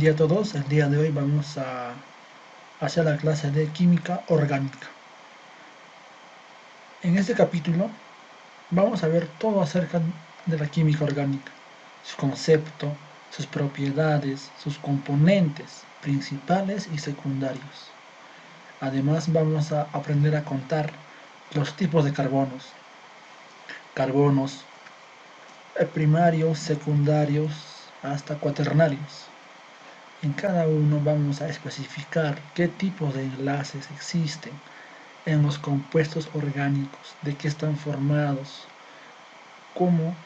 día a todos. El día de hoy vamos a hacer la clase de química orgánica. En este capítulo vamos a ver todo acerca de la química orgánica, su concepto, sus propiedades, sus componentes principales y secundarios. Además vamos a aprender a contar los tipos de carbonos primarios, secundarios, hasta cuaternarios. En cada uno vamos a especificar qué tipos de enlaces existen en los compuestos orgánicos, de qué están formados, cómo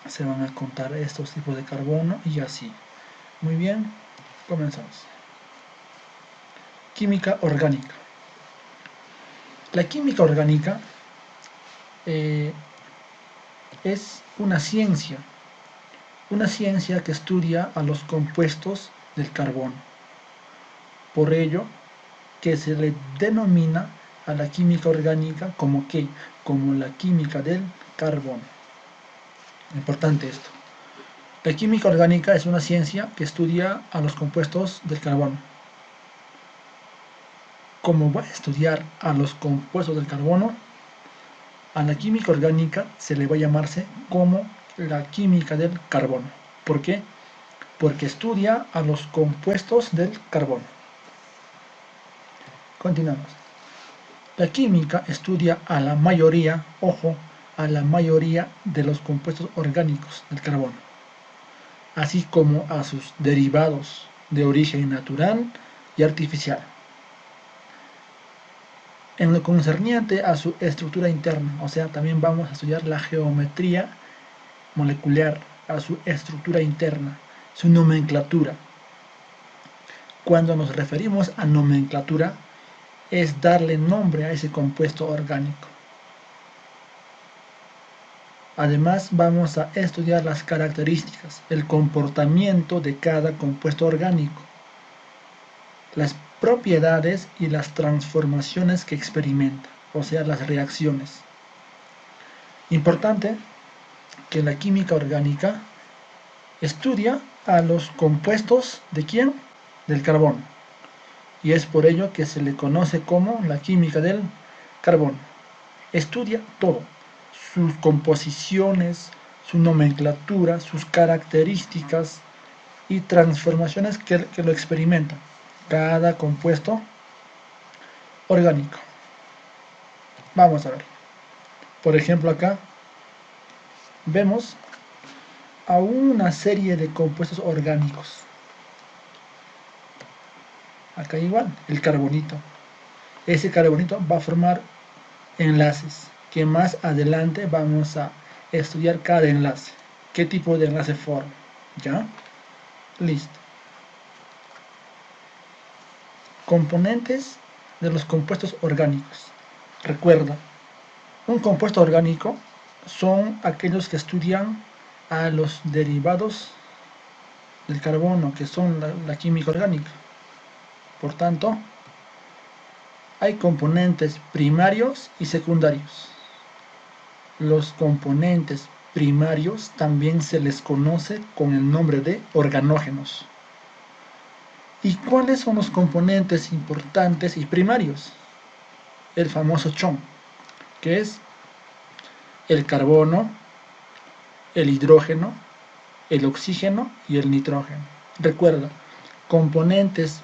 se van a contar estos tipos de carbono y así. Muy bien, comenzamos. Química orgánica. La química orgánica es una ciencia que estudia a los compuestos del carbono. Por ello, que se le denomina a la química orgánica como la química del carbono. Importante esto. La química orgánica es una ciencia que estudia a los compuestos del carbono. Como va a estudiar a los compuestos del carbono, a la química orgánica se le va a llamarse como la química del carbono. ¿Por qué? Porque estudia a los compuestos del carbono. Continuamos. La química estudia a la mayoría, a la mayoría de los compuestos orgánicos del carbono, así como a sus derivados de origen natural y artificial. En lo concerniente a su estructura interna, o sea, también vamos a estudiar la geometría molecular, a su estructura interna, su nomenclatura. Cuando nos referimos a nomenclatura, es darle nombre a ese compuesto orgánico. Además, vamos a estudiar las características, el comportamiento de cada compuesto orgánico, las propiedades y las transformaciones que experimenta, o sea, las reacciones. Importante que la química orgánica estudia a los compuestos ¿de quién? Del carbono. Y es por ello que se le conoce como la química del carbono. Estudia todo, sus composiciones, su nomenclatura, sus características y transformaciones que lo experimentan cada compuesto orgánico. Vamos a ver. Por ejemplo, acá vemos a una serie de compuestos orgánicos. Acá igual, el carbonito. Ese carbonito va a formar enlaces, que más adelante vamos a estudiar cada enlace. ¿Qué tipo de enlace forma? ¿Ya? Listo. Componentes de los compuestos orgánicos. Recuerda, un compuesto orgánico son aquellos que estudian a los derivados del carbono, que son la química orgánica. Por tanto, hay componentes primarios y secundarios. Los componentes primarios también se les conoce con el nombre de organógenos. ¿Y cuáles son los componentes importantes y primarios? El famoso CHON, que es el carbono, el hidrógeno, el oxígeno y el nitrógeno. Recuerda, componentes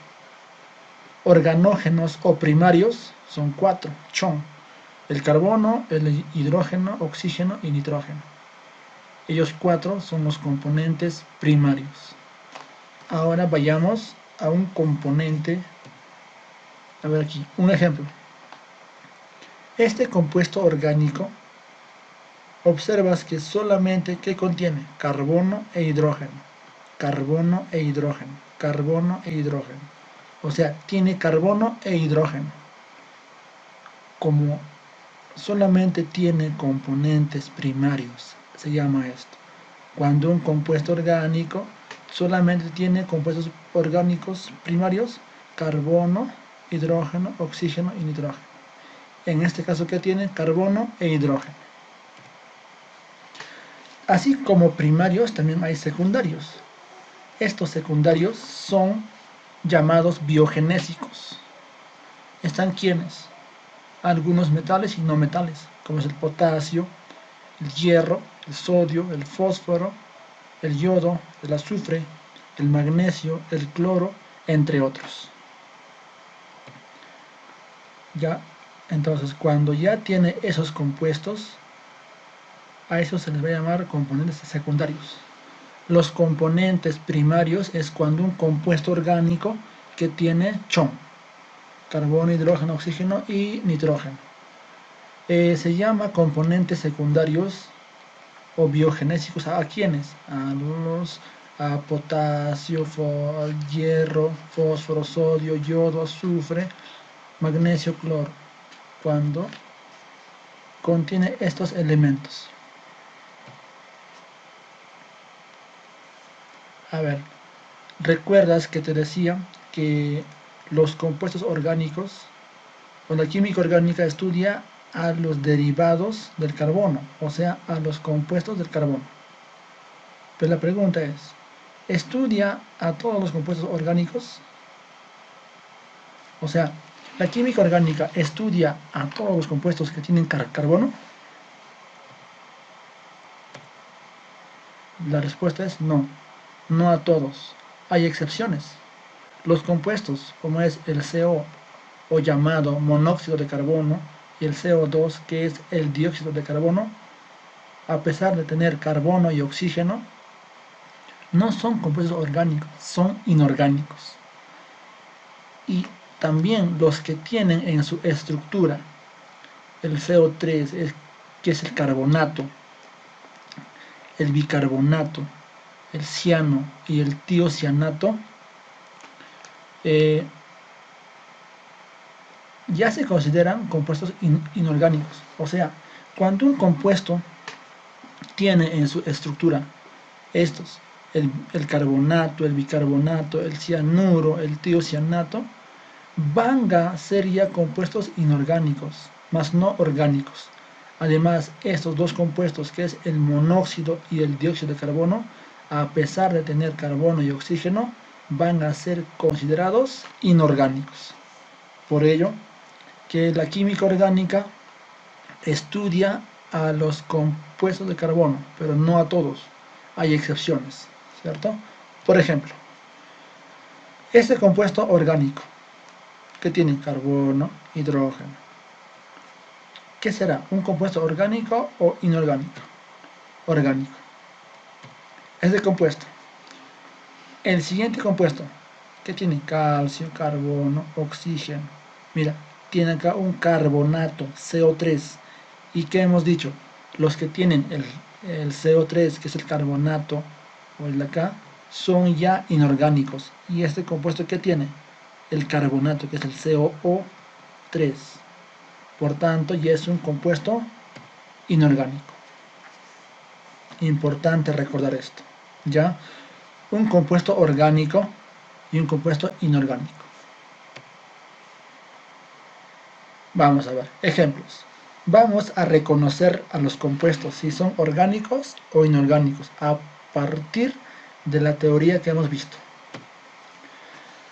organógenos o primarios son 4, CHON: el carbono, el hidrógeno, oxígeno y nitrógeno. Ellos 4 son los componentes primarios. Ahora vayamos a un componente. A ver aquí, un ejemplo. Este compuesto orgánico, observas que solamente ¿qué contiene? Carbono e hidrógeno. Carbono e hidrógeno. Carbono e hidrógeno. O sea, tiene carbono e hidrógeno. Como solamente tiene componentes primarios, se llama esto. Cuando un compuesto orgánico solamente tiene compuestos orgánicos primarios, carbono, hidrógeno, oxígeno y nitrógeno. En este caso, ¿qué tiene? Carbono e hidrógeno. Así como primarios, también hay secundarios. estos secundarios son llamados biogenésicos. ¿Están quiénes? Algunos metales y no metales, como es el potasio, el hierro, el sodio, el fósforo, el yodo, el azufre, el magnesio, el cloro, entre otros. Ya, entonces cuando ya tiene esos compuestos, a eso se les va a llamar componentes secundarios. Los componentes primarios es cuando un compuesto orgánico que tiene CHO, carbono, hidrógeno, oxígeno y nitrógeno. Se llama componentes secundarios o biogenésicos. ¿A quiénes? A potasio, hierro, fósforo, sodio, yodo, azufre, magnesio, cloro, cuando contiene estos elementos. A ver, ¿recuerdas que te decía que los compuestos orgánicos, o la química orgánica estudia a los derivados del carbono, o sea, a los compuestos del carbono? Pero la pregunta es, ¿estudia a todos los compuestos orgánicos? O sea, ¿la química orgánica estudia a todos los compuestos que tienen carbono? La respuesta es no, no a todos. Hay excepciones. Los compuestos, como es el CO, o llamado monóxido de carbono, y el CO2, que es el dióxido de carbono, a pesar de tener carbono y oxígeno, no son compuestos orgánicos, son inorgánicos. Y también los que tienen en su estructura el CO3, que es el carbonato, el bicarbonato, el ciano y el tiocianato, ya se consideran compuestos inorgánicos. O sea, cuando un compuesto tiene en su estructura estos, el carbonato, el bicarbonato, el cianuro, el tiocianato, van a ser ya compuestos inorgánicos, más no orgánicos. Además, estos dos compuestos, que es el monóxido y el dióxido de carbono, a pesar de tener carbono y oxígeno, van a ser considerados inorgánicos. Por ello, que la química orgánica estudia a los compuestos de carbono, pero no a todos. Hay excepciones, ¿cierto? Por ejemplo, este compuesto orgánico, que tiene carbono, hidrógeno, ¿qué será? ¿Un compuesto orgánico o inorgánico? Orgánico. Este compuesto. El siguiente compuesto, que tiene calcio, carbono, oxígeno. Mira, tiene acá un carbonato, CO3. ¿Y qué hemos dicho? Los que tienen el CO3, que es el carbonato, o el de acá, son ya inorgánicos. ¿Y este compuesto qué tiene? El carbonato, que es el COO3. Por tanto, ya es un compuesto inorgánico. Importante recordar esto. ¿Ya? Un compuesto orgánico y un compuesto inorgánico. Vamos a ver, ejemplos. Vamos a reconocer a los compuestos si son orgánicos o inorgánicos a partir de la teoría que hemos visto.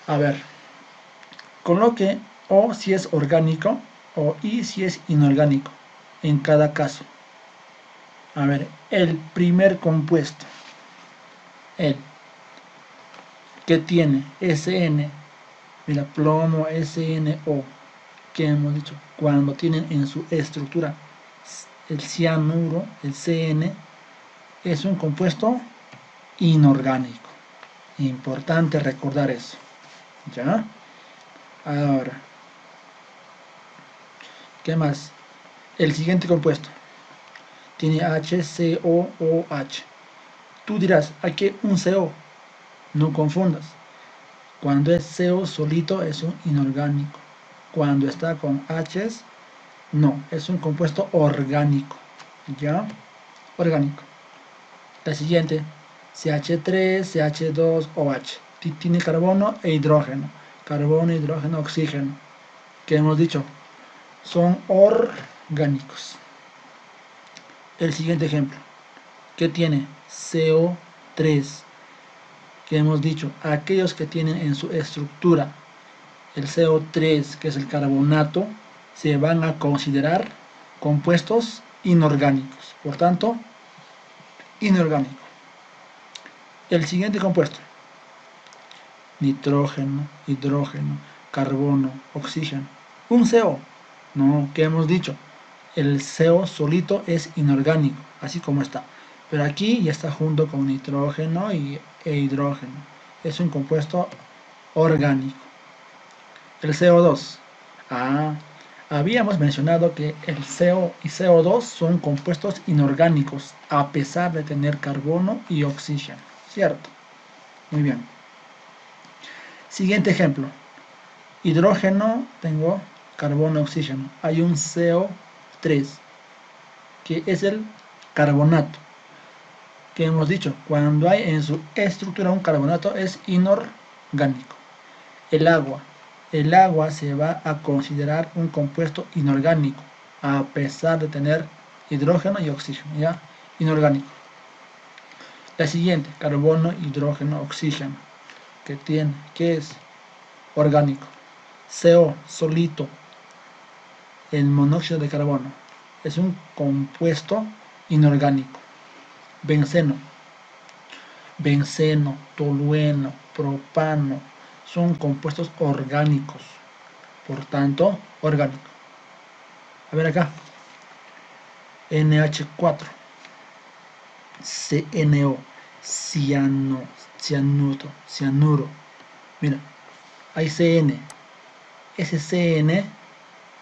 A ver, coloque O si es orgánico o I si es inorgánico en cada caso. A ver, el primer compuesto, el que tiene SN, mira, plomo, SNO, que hemos dicho, cuando tienen en su estructura el cianuro, el CN, es un compuesto inorgánico. Importante recordar eso. ¿Ya? Ahora, ¿qué más? El siguiente compuesto tiene HCOOH. Tú dirás, aquí un CO. No confundas. Cuando es CO solito es un inorgánico. Cuando está con H's, no, es un compuesto orgánico. ¿Ya? Orgánico. La siguiente, CH3, CH2OH. Tiene carbono e hidrógeno. Carbono, hidrógeno, oxígeno. ¿Qué hemos dicho? Son orgánicos. El siguiente ejemplo, ¿qué tiene? CO3. que hemos dicho, aquellos que tienen en su estructura el CO3, que es el carbonato, se van a considerar compuestos inorgánicos. Por tanto, inorgánico. El siguiente compuesto: nitrógeno, hidrógeno, carbono, oxígeno. Un CO. No, ¿qué hemos dicho? El CO solito es inorgánico, así como está. Pero aquí ya está junto con nitrógeno e hidrógeno. Es un compuesto orgánico. El CO2. Habíamos mencionado que el CO y CO2 son compuestos inorgánicos, a pesar de tener carbono y oxígeno. ¿Cierto? Muy bien. Siguiente ejemplo. Hidrógeno, tengo carbono, oxígeno. Hay un CO3, que es el carbonato. Que hemos dicho, cuando hay en su estructura un carbonato es inorgánico. El agua. El agua se va a considerar un compuesto inorgánico, a pesar de tener hidrógeno y oxígeno, ¿ya? Inorgánico. La siguiente, carbono, hidrógeno, oxígeno, que es orgánico. CO, solito, el monóxido de carbono, es un compuesto inorgánico. Benceno, tolueno, propano, son compuestos orgánicos, por tanto, orgánico. A ver acá, NH4, CNO, cianuro. Mira, hay CN. Ese CN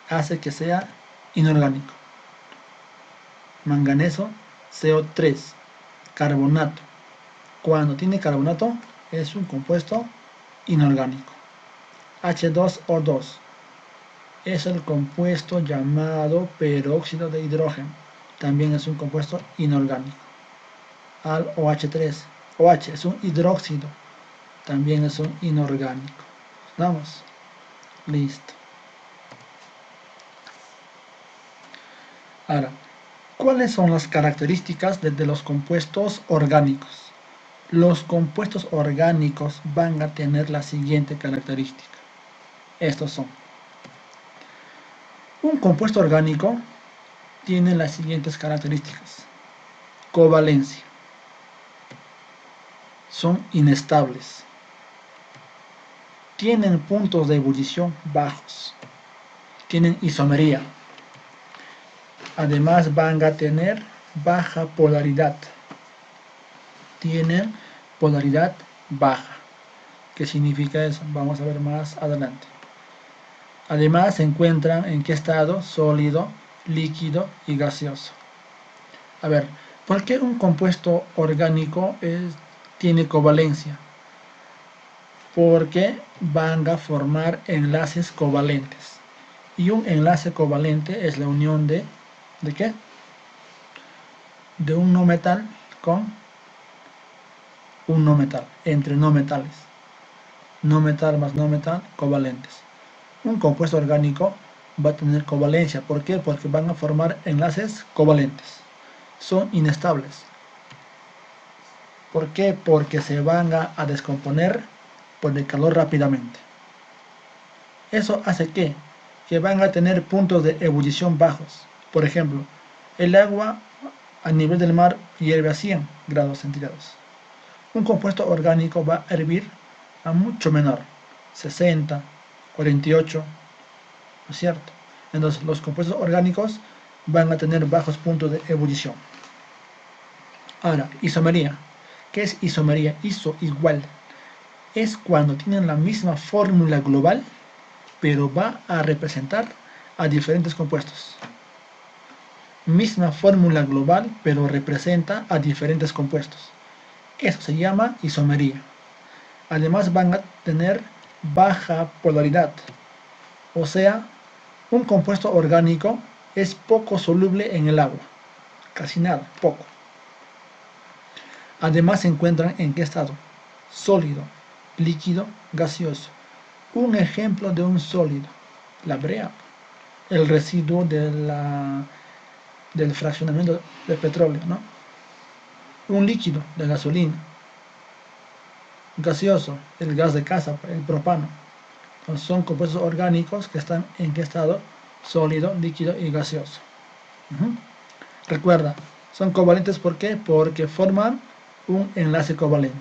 hace que sea inorgánico. Manganeso, CO3, carbonato. Cuando tiene carbonato es un compuesto inorgánico. H2O2 es el compuesto llamado peróxido de hidrógeno. También es un compuesto inorgánico. Al OH3. OH es un hidróxido. También es un inorgánico. Vamos. Listo. Ahora, ¿cuáles son las características de los compuestos orgánicos? Los compuestos orgánicos van a tener la siguiente característica. Estos son. Un compuesto orgánico tiene las siguientes características. Covalencia. Son inestables. Tienen puntos de ebullición bajos. Tienen isomería. Además van a tener baja polaridad. Tienen polaridad baja. ¿Qué significa eso? Vamos a ver más adelante. Además se encuentran en qué estado: sólido, líquido y gaseoso. A ver, ¿por qué un compuesto orgánico tiene covalencia? Porque van a formar enlaces covalentes. Y un enlace covalente es la unión ¿de qué? De un no metal con un no metal, entre no metales. No metal más no metal, covalentes. Un compuesto orgánico va a tener covalencia. ¿Por qué? Porque van a formar enlaces covalentes. Son inestables. ¿Por qué? Porque se van a descomponer por el calor rápidamente. Eso hace que van a tener puntos de ebullición bajos. Por ejemplo, el agua a nivel del mar hierve a 100 grados centígrados. Un compuesto orgánico va a hervir a mucho menor, 60, 48, ¿no es cierto? Entonces los compuestos orgánicos van a tener bajos puntos de ebullición. Ahora, isomería. ¿Qué es isomería? Iso, igual. Es cuando tienen la misma fórmula global, pero va a representar a diferentes compuestos. Misma fórmula global, pero representa a diferentes compuestos. Eso se llama isomería. Además van a tener baja polaridad. O sea, un compuesto orgánico es poco soluble en el agua. Casi nada, poco. Además se encuentran en qué estado: sólido, líquido, gaseoso. Un ejemplo de un sólido: la brea, el residuo del fraccionamiento de petróleo, ¿no? Un líquido, de gasolina. gaseoso, el gas de casa, el propano. Entonces, son compuestos orgánicos que están en qué estado: sólido, líquido y gaseoso. Recuerda, son covalentes, ¿por qué? Porque forman un enlace covalente.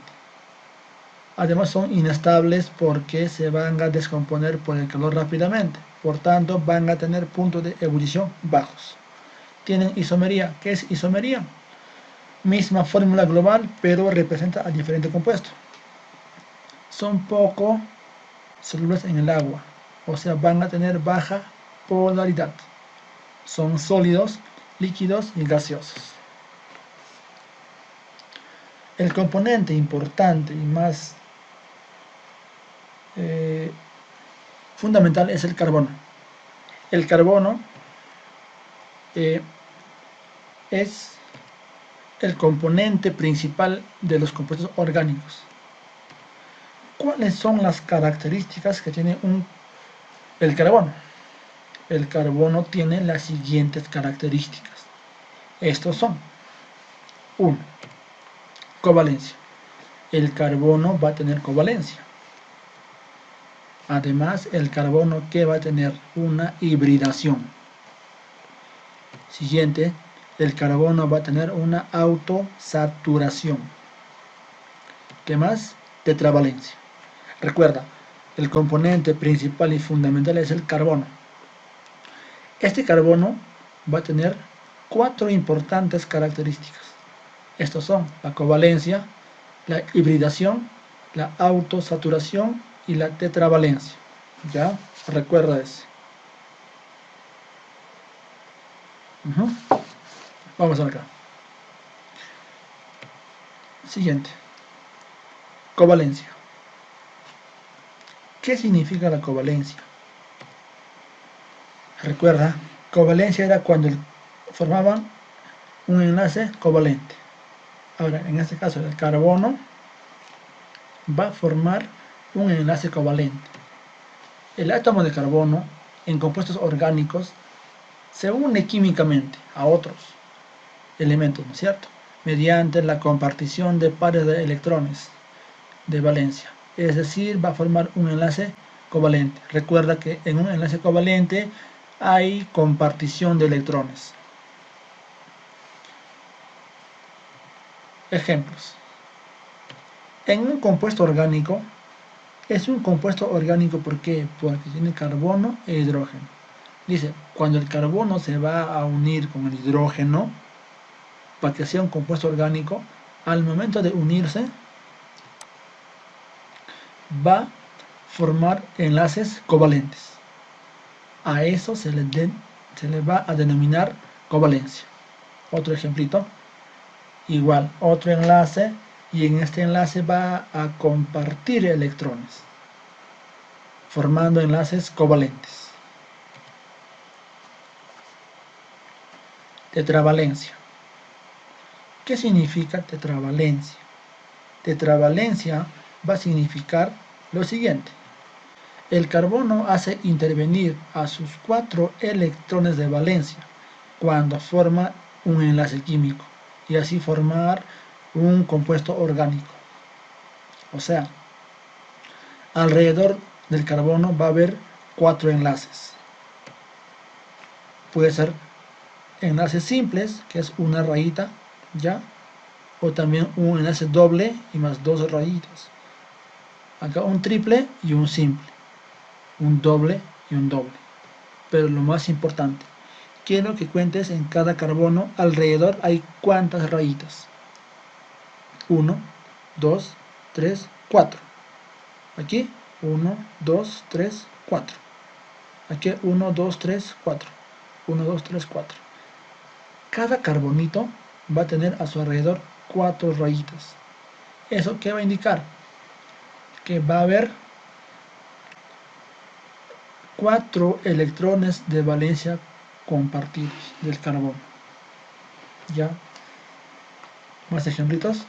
Además son inestables porque se van a descomponer por el calor rápidamente. Por tanto, van a tener puntos de ebullición bajos. Tienen isomería. ¿Qué es isomería? Misma fórmula global, pero representa a diferentes compuestos. Son poco solubles en el agua, o sea, van a tener baja polaridad. Son sólidos, líquidos y gaseosos. El componente importante y más fundamental es el carbono. El carbono es el componente principal de los compuestos orgánicos. ¿Cuáles son las características que tiene el carbono? El carbono tiene las siguientes características. Estos son: 1. Covalencia. El carbono va a tener covalencia. Además, el carbono que va a tener una hibridación. Siguiente, el carbono va a tener una autosaturación. ¿Qué más? Tetravalencia. Recuerda, el componente principal y fundamental es el carbono. Este carbono va a tener 4 importantes características. Estos son la covalencia, la hibridación, la autosaturación y la tetravalencia. ¿Ya? Recuerda eso. Vamos acá. Siguiente. Covalencia. ¿Qué significa la covalencia? Recuerda, covalencia era cuando formaban un enlace covalente. Ahora, en este caso, el carbono va a formar un enlace covalente. El átomo de carbono en compuestos orgánicos se une químicamente a otros elementos, ¿no es cierto?, mediante la compartición de pares de electrones de valencia. Es decir, va a formar un enlace covalente. Recuerda que en un enlace covalente hay compartición de electrones. Ejemplos. En un compuesto orgánico, es un compuesto orgánico ¿por qué? Porque tiene carbono e hidrógeno. Dice, cuando el carbono se va a unir con el hidrógeno, para que sea un compuesto orgánico, al momento de unirse, va a formar enlaces covalentes. A eso se le va a denominar covalencia. Otro ejemplito. Igual, otro enlace, y en este enlace va a compartir electrones, formando enlaces covalentes. Tetravalencia. ¿Qué significa tetravalencia? Tetravalencia va a significar lo siguiente: el carbono hace intervenir a sus 4 electrones de valencia cuando forma un enlace químico y así formar un compuesto orgánico. O sea, alrededor del carbono va a haber 4 enlaces. Puede ser enlaces simples, que es una rayita, ¿ya? O también un enlace doble y más 2 rayitas. Acá un triple y un simple. Un doble y un doble. Pero lo más importante, quiero que cuentes en cada carbono alrededor hay cuántas rayitas. 1, 2, 3, 4. Aquí 1, 2, 3, 4. Aquí 1, 2, 3, 4. 1, 2, 3, 4. Cada carbonito va a tener a su alrededor 4 rayitas. ¿Eso qué va a indicar? Que va a haber 4 electrones de valencia compartidos del carbono. ¿Ya? Más ejemplitos.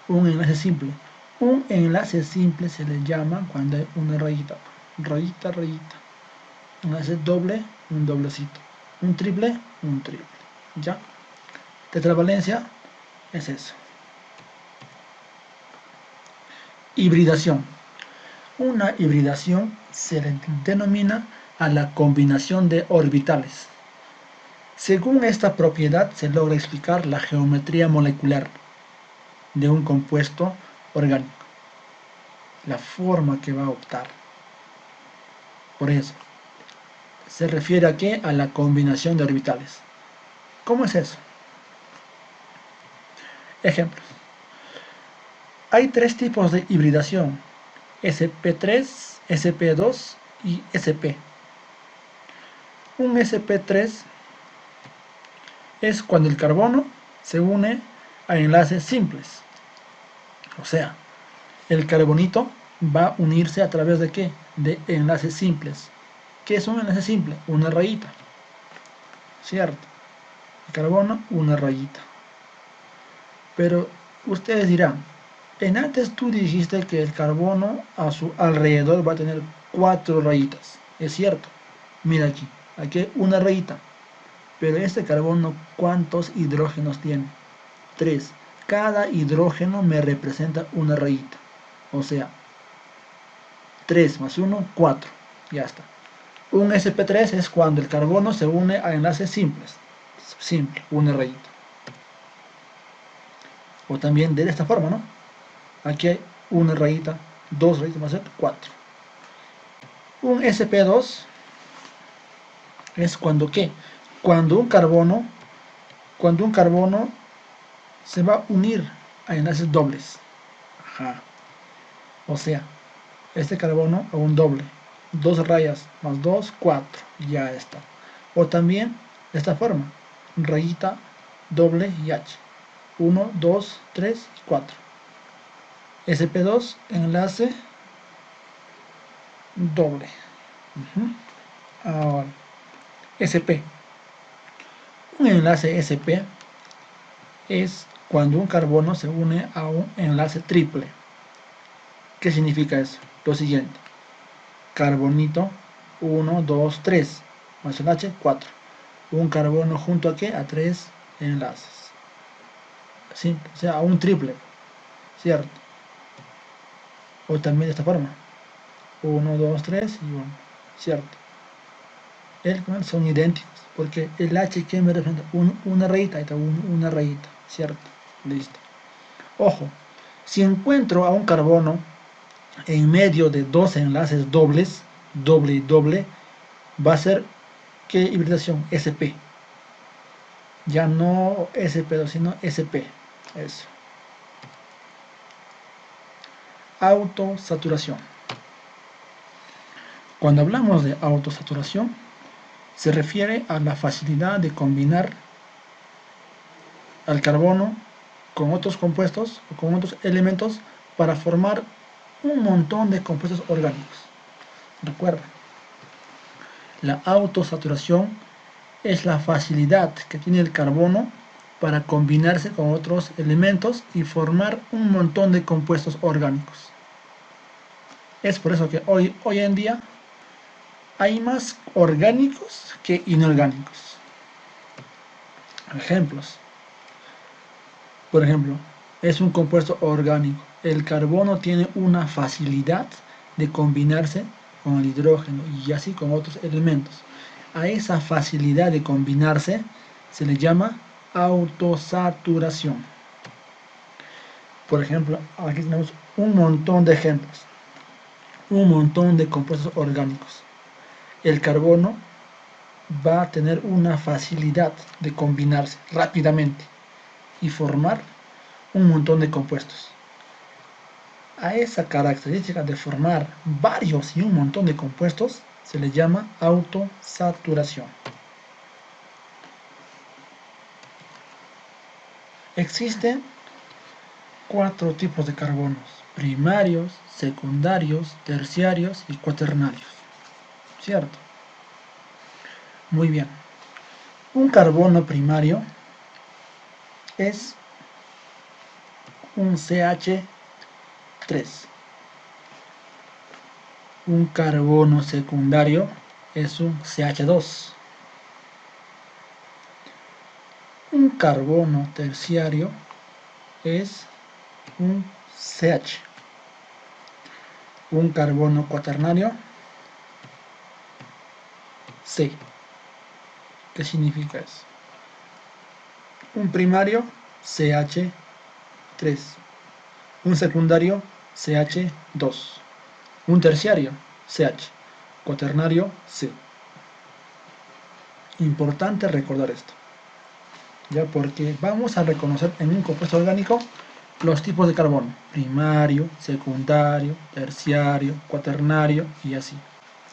Un enlace simple. Un enlace simple se le llama cuando hay una rayita. Rayita, rayita. Un enlace doble, un doblecito. Un triple, un triple. ¿Ya? Tetravalencia es eso. Hibridación. Una hibridación se le denomina a la combinación de orbitales. Según esta propiedad se logra explicar la geometría molecular de un compuesto orgánico, la forma que va a optar. Por eso, se refiere a ¿qué? A la combinación de orbitales. ¿Cómo es eso? Ejemplos. Hay tres tipos de hibridación: sp3, sp2 y sp. Un sp3 es cuando el carbono se une a enlaces simples. O sea, el carbonito va a unirse a través de ¿qué? De enlaces simples. ¿Qué es un enlace simple? Una rayita. ¿Cierto? El carbono, una rayita. Pero ustedes dirán, en antes tú dijiste que el carbono a su alrededor va a tener 4 rayitas. Es cierto. Mira aquí hay una rayita. Pero este carbono, ¿cuántos hidrógenos tiene? 3. Cada hidrógeno me representa una rayita. O sea, 3 más 1, 4. Ya está. Un sp3 es cuando el carbono se une a enlaces simples. Simple, una rayita. O también de esta forma, ¿no? Aquí hay una rayita, 2 rayitas más 4. Un sp2 es cuando ¿qué? Cuando un carbono se va a unir a enlaces dobles. Ajá. O sea, este carbono a un doble. 2 rayas más 2, 4. Ya está. O también de esta forma. Rayita, doble y H. 1, 2, 3 y 4. sp2, enlace doble. Ahora, sp. Un enlace sp es cuando un carbono se une a un enlace triple. ¿Qué significa eso? Lo siguiente. Carbonito, 1, 2, 3. Más el H, 4. Un carbono junto a ¿qué? A 3 enlaces. ¿Sí? O sea, a un triple. ¿Cierto? O también de esta forma. 1, 2, 3 y 1. ¿Cierto? Son idénticos. Porque el H, ¿qué me representa? Una rayita. Ahí está, una rayita. ¿Cierto? Listo. Ojo. Si encuentro a un carbono en medio de dos enlaces dobles, doble y doble, va a ser ¿qué hibridación? sp. Ya no sp2, sino sp. Eso. Autosaturación. Cuando hablamos de autosaturación, se refiere a la facilidad de combinar al carbono con otros compuestos o con otros elementos para formar un montón de compuestos orgánicos. Recuerda, la autosaturación es la facilidad que tiene el carbono para combinarse con otros elementos y formar un montón de compuestos orgánicos. Es por eso que hoy en día hay más orgánicos que inorgánicos. Ejemplos. Por ejemplo, es un compuesto orgánico. El carbono tiene una facilidad de combinarse con el hidrógeno y así con otros elementos. A esa facilidad de combinarse se le llama autosaturación. Por ejemplo, aquí tenemos un montón de ejemplos. Un montón de compuestos orgánicos. El carbono va a tener una facilidad de combinarse rápidamente y formar un montón de compuestos. A esa característica de formar varios y un montón de compuestos se le llama autosaturación. Existen 4 tipos de carbonos: primarios, secundarios, terciarios y cuaternarios. ¿Cierto? Muy bien. Un carbono primario es un CH3. Un carbono secundario es un CH2. Un carbono terciario es un CH. un carbono cuaternario, C. ¿Qué significa eso? Un primario, CH3. Un secundario, CH2. Un terciario, CH. Cuaternario, C. Importante recordar esto, ya, porque vamos a reconocer en un compuesto orgánico los tipos de carbono: primario, secundario, terciario, cuaternario y así.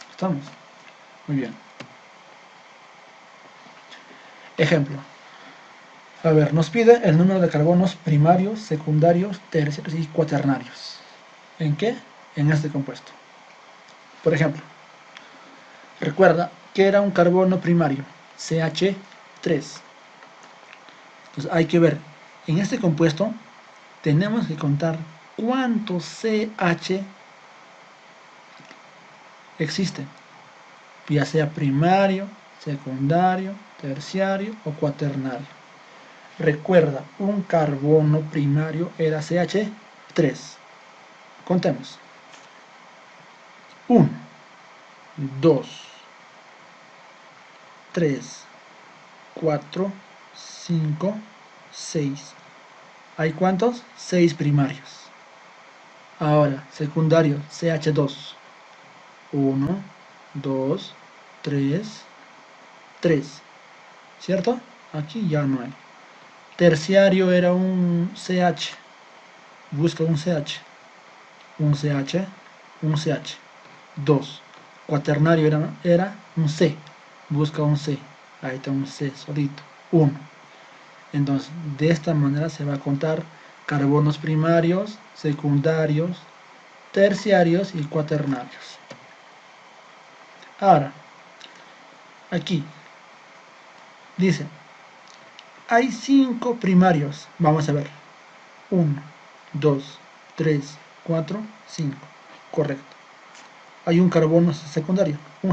¿Estamos? Muy bien. Ejemplo. A ver, nos pide el número de carbonos primarios, secundarios, terciarios y cuaternarios. ¿En qué? En este compuesto. Por ejemplo, recuerda que era un carbono primario, CH3. Entonces hay que ver, en este compuesto tenemos que contar cuántos CH existen, ya sea primario, secundario, terciario o cuaternario. Recuerda, un carbono primario era CH3. Contemos. 1, 2, 3, 4, 5, 6. ¿Hay cuántos? 6 primarios. Ahora, secundario, CH2. 1, 2, 3, 3. ¿Cierto? Aquí ya no hay. Terciario era un CH. Busca un CH. Un CH. Un CH. 2. Cuaternario era un C. Busca un C. Ahí está un C solito. 1. Entonces, de esta manera se va a contar carbonos primarios, secundarios, terciarios y cuaternarios. Ahora, aquí dice, hay 5 primarios. Vamos a ver. 1, 2, 3, 4, 5. Correcto. Hay un carbono secundario, un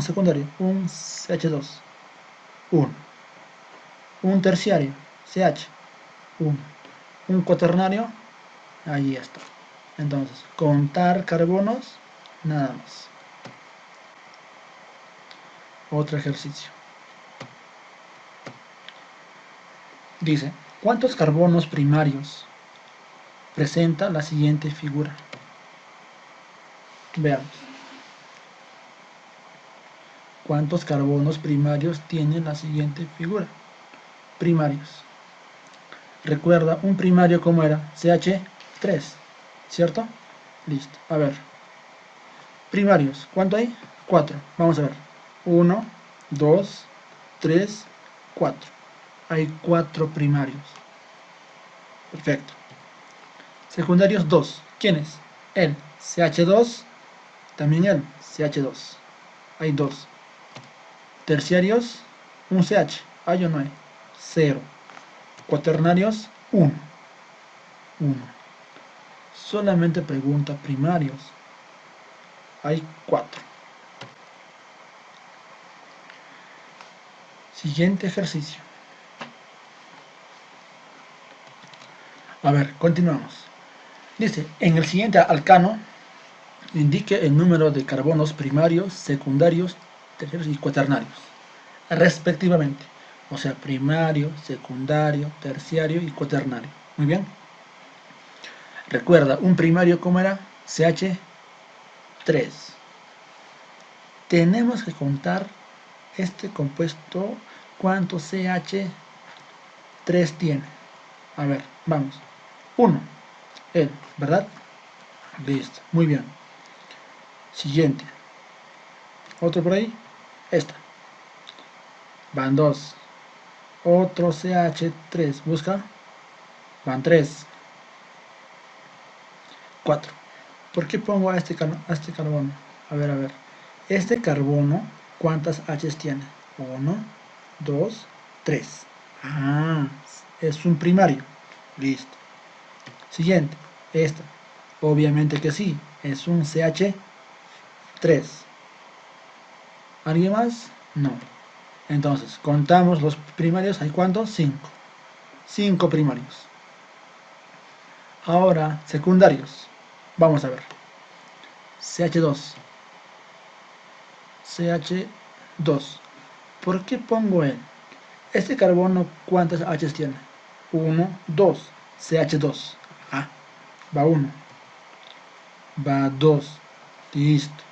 CH2, 1. Un terciario, CH, 1. Un cuaternario, ahí está. Entonces, contar carbonos, nada más. Otro ejercicio. Dice, ¿cuántos carbonos primarios presenta la siguiente figura? Veamos. ¿Cuántos carbonos primarios tiene la siguiente figura? Primarios. Recuerda, un primario, ¿cómo era? CH3, ¿cierto? Listo. A ver. Primarios, ¿cuánto hay? 4. Vamos a ver. 1, 2, 3, 4. Hay 4 primarios. Perfecto. Secundarios, 2. ¿Quién es? Él. CH2. También él. CH2. Hay 2. Terciarios, un CH. ¿Hay o no hay? 0. Cuaternarios, 1. 1. Solamente pregunta primarios. Hay 4. Siguiente ejercicio. A ver, continuamos. Dice, en el siguiente alcano, indique el número de carbonos primarios, secundarios, terciarios y cuaternarios, respectivamente. O sea, primario, secundario, terciario y cuaternario. Muy bien. Recuerda, un primario, ¿cómo era? CH3. Tenemos que contar este compuesto, ¿cuántos CH3 tiene? A ver, vamos. 1. Él, ¿verdad? Listo, muy bien. Siguiente. Otro por ahí. Esta. Van 2. Otro CH3. Busca. Van 3. 4. ¿Por qué pongo a este carbono? A ver, a ver. Este carbono, ¿cuántas H's tiene? 1, 2, 3. Ah, es un primario. Listo. Siguiente. Esta. Obviamente que sí. Es un CH3. ¿Alguien más? No. Entonces, contamos los primarios. ¿Hay cuántos? 5. 5 primarios. Ahora, secundarios. Vamos a ver. CH2. CH2. ¿Por qué pongo él? Este carbono, ¿cuántas H's tiene? 1, 2. CH2. Ah, va 1. Va 2. Listo.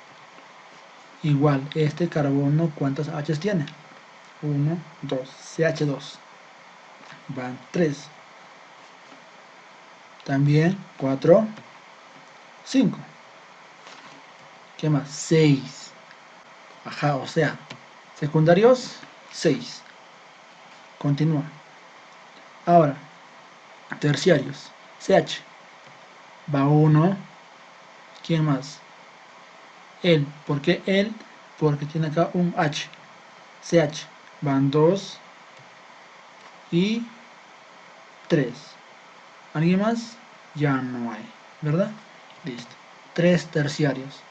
Igual, este carbono, ¿cuántas H's tiene? 1, 2. CH2. Van 3. También 4, 5. ¿Qué más? 6. Ajá, o sea, secundarios, 6. Continúa. Ahora, terciarios. CH. Va 1. ¿Quién más? Él. ¿Por qué él? Porque tiene acá un H. CH. Van 2 y 3. ¿Alguien más? Ya no hay, ¿verdad? Listo. 3 terciarios.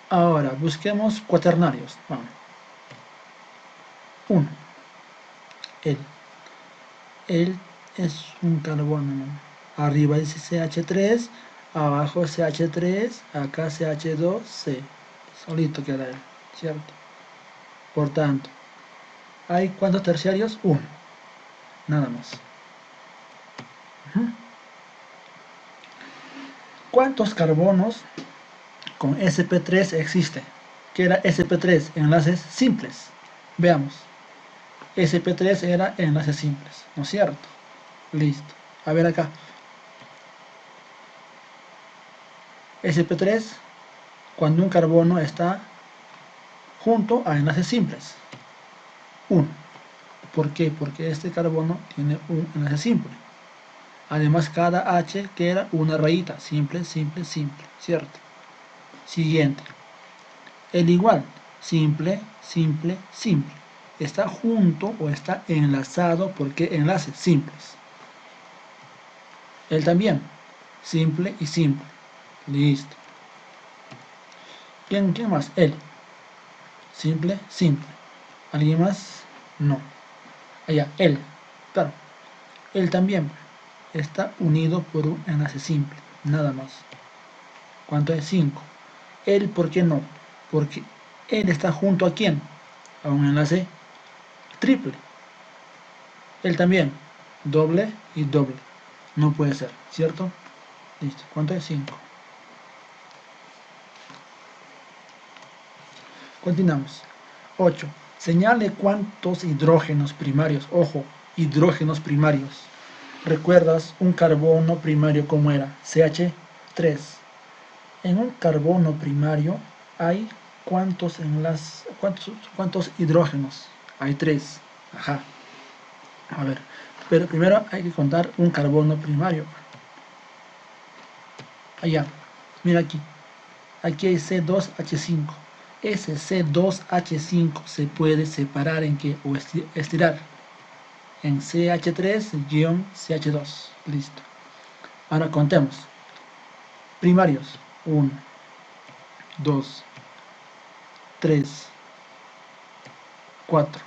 Ahora, busquemos cuaternarios. Vamos. 1. Él. Él es un carbono. Arriba dice CH3, abajo CH3, acá CH2C. Solito queda él, ¿cierto? Por tanto, ¿hay cuántos terciarios? 1. Nada más. ¿Cuántos carbonos con sp3 existe? ¿Qué era sp3? Enlaces simples. Veamos. sp3 era enlaces simples, ¿no es cierto? Listo. A ver acá. sp3, cuando un carbono está junto a enlaces simples. 1. ¿Por qué? Porque este carbono tiene un enlace simple. Además, cada H queda una rayita. Simple, simple, simple. ¿Cierto? Siguiente. El igual. Simple, simple, simple. Está junto o está enlazado porque enlaces simples. Él también. Simple y simple. Listo. ¿Quién más? Él. Simple, simple. ¿Alguien más? No. Allá, él. Claro. Él también está unido por un enlace simple. Nada más. ¿Cuánto es? 5. Él, ¿por qué no? Porque él está junto a quién? A un enlace triple. Él también. Doble y doble. No puede ser, ¿cierto? Listo. ¿Cuánto es? 5. Continuamos. 8. Señale cuántos hidrógenos primarios. Ojo, hidrógenos primarios. ¿Recuerdas un carbono primario cómo era? CH3. En un carbono primario hay ¿cuántos hidrógenos? Hay 3. Ajá. A ver. Pero primero hay que contar un carbono primario. Allá. Mira aquí. Aquí hay C2H5. Ese C2H5 se puede separar en qué? O estirar. En CH3-CH2. Listo. Ahora contemos. Primarios. 1, 2, 3, 4,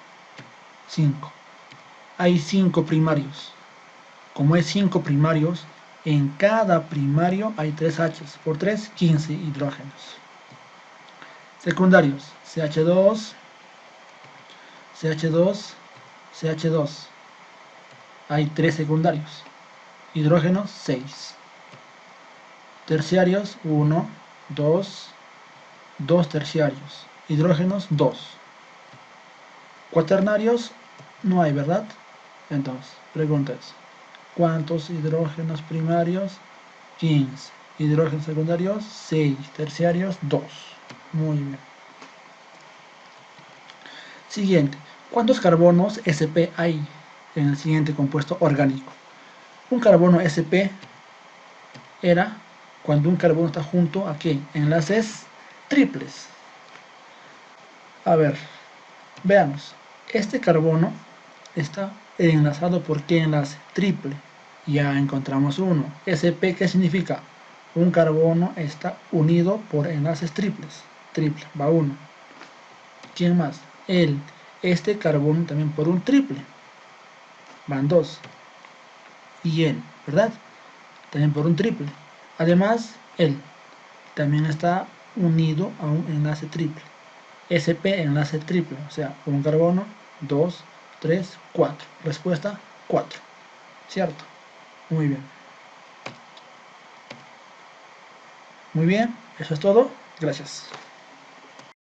5. Hay 5 primarios. Como hay 5 primarios, en cada primario hay 3 H's. Por 3, 15 hidrógenos. Secundarios. CH2, CH2, CH2. Hay 3 secundarios. Hidrógenos, 6. Terciarios, 1, 2, 2 terciarios. Hidrógenos, 2. Cuaternarios, no hay, ¿verdad? Entonces, preguntas. ¿Cuántos hidrógenos primarios? 15. Hidrógenos secundarios, 6. Terciarios, 2. Muy bien. Siguiente. ¿Cuántos carbonos sp hay en el siguiente compuesto orgánico? Un carbono sp era cuando un carbono está junto a ¿qué? Enlaces triples. A ver, veamos. Este carbono está enlazado por ¿qué enlace? Triple. Ya encontramos uno. sp, ¿qué significa? Un carbono está unido por enlaces triples. Triple, va 1. ¿Quién más? Él. Este carbono también por un triple. Van 2. Y él, ¿verdad? También por un triple. Además, él también está unido a un enlace triple. sp enlace triple, o sea, un carbono, 2, 3, 4. Respuesta 4. ¿Cierto? Muy bien. Muy bien, eso es todo. Gracias.